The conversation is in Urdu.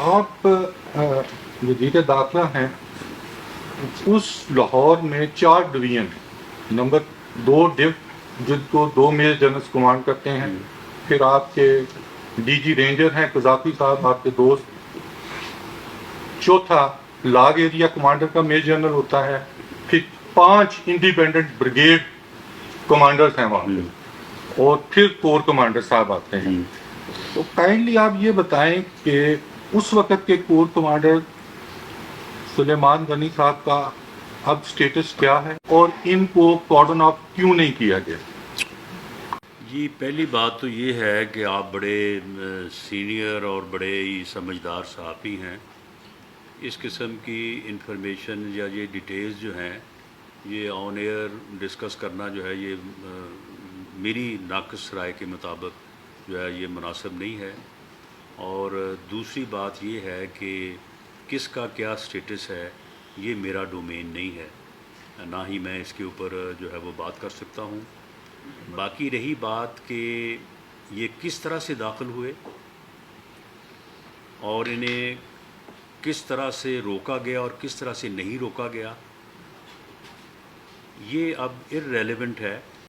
آپ وزیر داخلہ ہیں، اس لاہور میں 4 ڈویژن، نمبر 2 ڈو جن کو 2 میجر جنرلز کمانڈ کرتے ہیں، پھر آپ کے ڈی جی رینجر ہیں قذافی صاحب آپ کے دوست، چوتھا لاگ ایریا کمانڈر کا میجر جنرل ہوتا ہے، پھر 5 انڈیپینڈنٹ بریگیڈ کمانڈرز ہیں وہاں پہ، اور پھر کور کمانڈر صاحب آتے ہیں۔ تو کائنڈلی آپ یہ بتائیں کہ اس وقت کے کور کمانڈر سلیمان غنی صاحب کا اب سٹیٹس کیا ہے، اور ان کو کارڈن آف کیوں نہیں کیا گیا؟ جی، پہلی بات تو یہ ہے کہ آپ بڑے سینئر اور بڑے ہی سمجھدار صحافی ہیں۔ اس قسم کی انفارمیشن یا یہ ڈیٹیلز جو ہیں یہ آن ایئر ڈسکس کرنا جو ہے یہ میری ناقص رائے کے مطابق جو ہے یہ مناسب نہیں ہے۔ اور دوسری بات یہ ہے کہ کس کا کیا سٹیٹس ہے یہ میرا ڈومین نہیں ہے، نہ ہی میں اس کے اوپر جو ہے وہ بات کر سکتا ہوں۔ باقی رہی بات کہ یہ کس طرح سے داخل ہوئے اور انہیں کس طرح سے روکا گیا اور کس طرح سے نہیں روکا گیا، یہ اب ارریلیونٹ ہے۔